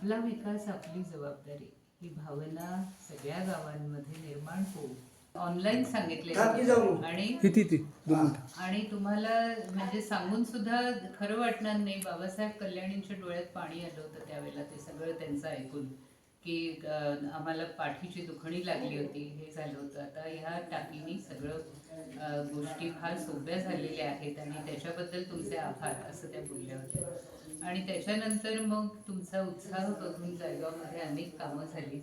आपला विकास आपली जबाबदारी ही भावना सगळ्या गावांमध्ये निर्माण होऊ ऑनलाईन सांगितले आणि तुम्हाला म्हणजे सांगून सुद्धा खरं वाटणार नाही. बाबासाहेब कल्याणींच्या डोळ्यात पाणी आलं होतं त्यावेळेला ते सगळं त्यांचं ऐकून की आम्हाला पाठीची दुखणी लागली होती, हे झालं होतं. आता ह्या टाकीने सगळं गोष्टी फार सोप्या झालेल्या आहेत आणि त्याच्याबद्दल तुमचे आभार असं त्या बोलल्या होत्या. आणि त्याच्यानंतर मग तुमचा उत्साह बघून जायगावमध्ये अनेक कामं झाली.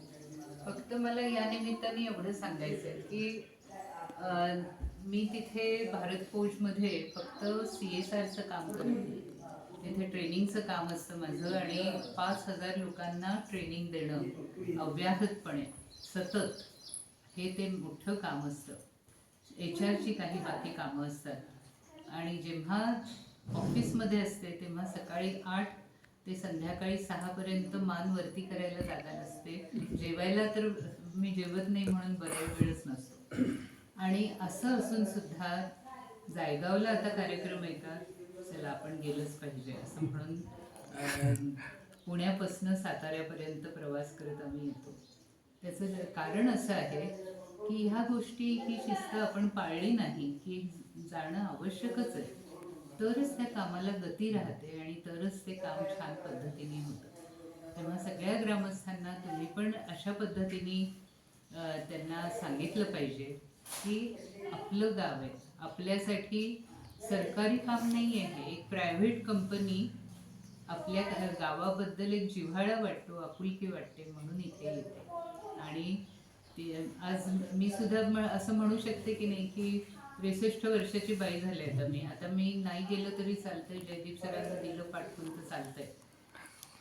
फक्त मला या निमित्ताने एवढं सांगायचं आहे की मी तिथे भारत फौजमध्ये फक्त CSRचं काम करते. तिथे ट्रेनिंगचं काम असतं माझं आणि 5,000 लोकांना ट्रेनिंग देणं अव्याहतपणे सतत हे ते मोठं काम असतं. HRची काही बाकी कामं असतात आणि जेव्हा ऑफिसमध्ये असते तेव्हा सकाळी 8 ते संध्याकाळी 6 पर्यंत मान वरती करायला जागा नसते. जेवायला तर मी जेवत नाही म्हणून बराच वेळच नसतो. आणि असं असून सुद्धा जायगावला आता कार्यक्रम आहे का, चला आपण गेलंच पाहिजे असं म्हणून पुण्यापासून साताऱ्यापर्यंत प्रवास करत आम्ही येतो. त्याचं कारण असं आहे की ह्या गोष्टी ही शिस्त आपण पाळली नाही की जाणं आवश्यकच आहे, तरच त्या कामाला गती राहते आणि तरच ते काम छान पद्धतीने होतं. तेव्हा सगळ्या ग्रामस्थांना तुम्ही पण अशा पद्धतीने त्यांना सांगितलं पाहिजे की आपलं गाव आहे, आपल्यासाठी सरकारी काम नाही आहे, एक प्रायव्हेट कंपनी आपल्या गावाबद्दल एक जिव्हाळा वाटतो, आपुलकी वाटते म्हणून इथे येते. आणि आज मी सुद्धा असं म्हणू शकते की नाही की 63 वर्षाची बाई झाली आता मी नाही गेलं तरी चालतंय, जयदीप सरांना दिलं पाठवून तर चालतंय.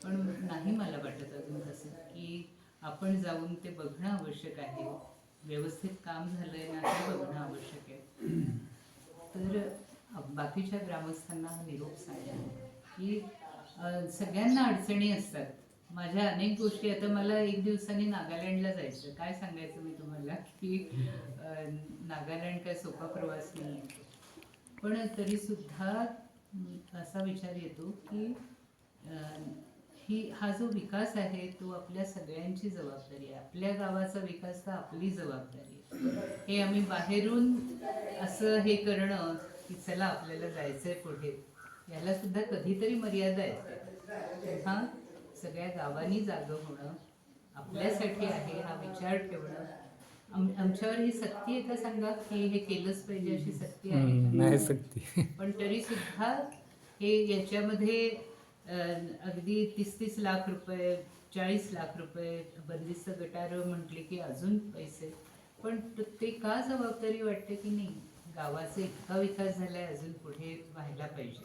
पण नाही मला वाटत अजून तसं की आपण जाऊन ते बघणं आवश्यक आहे, व्यवस्थित काम झालंय ना हे बघणं आवश्यक आहे. तर बाकीच्या ग्रामस्थांना निरोप सांगा की सगळ्यांना अडचणी असतात. माझ्या अनेक गोष्टी, आता मला 1 दिवसाने नागालँडला जायचं, काय सांगायचं मी तुम्हाला की नागालँड काय सोपा प्रवास नाही. पण तरी सुद्धा असा विचार येतो की हा जो विकास आहे तो आपल्या सगळ्यांची जबाबदारी आहे. आपल्या गावाचा विकास तर आपली जबाबदारी आहे. हे आम्ही बाहेरून असं हे करणं की चला आपल्याला जायचंय पुढे, याला सुद्धा कधीतरी मर्यादा येते. तेव्हा सगळ्या गावांनी जागं होणं आपल्यासाठी आहे हा विचार ठेवणं. आमच्यावर ही सक्ती आहे का सांगा की हे केलंच पाहिजे अशी सक्ती आहे? नाही सक्ती. पण तरी सुद्धा हे याच्यामध्ये अगदी 30-30 लाख रुपये, 40 लाख रुपये, बंदिस्त गटार म्हटले की अजून पैसे. पण ते का जबाबदारी वाटते की नाही, गावाचा इतका विकास झालाय, अजून पुढे व्हायला पाहिजे.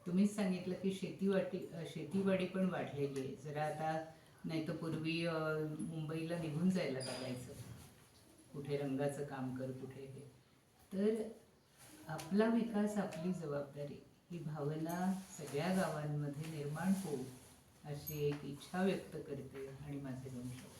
तुम्हीच सांगितलं की शेतीवाडी पण वाढलेली आहे. जरा आता नाही तर पूर्वी मुंबईला निघून जायला लागायचं, कुठे रंगाचं काम कर, कुठे हे. तर आपला विकास आपली जबाबदारी ही भावना सगळ्या गावांमध्ये निर्माण होऊ अशी एक इच्छा व्यक्त करते आणि माझे 2 शब्द.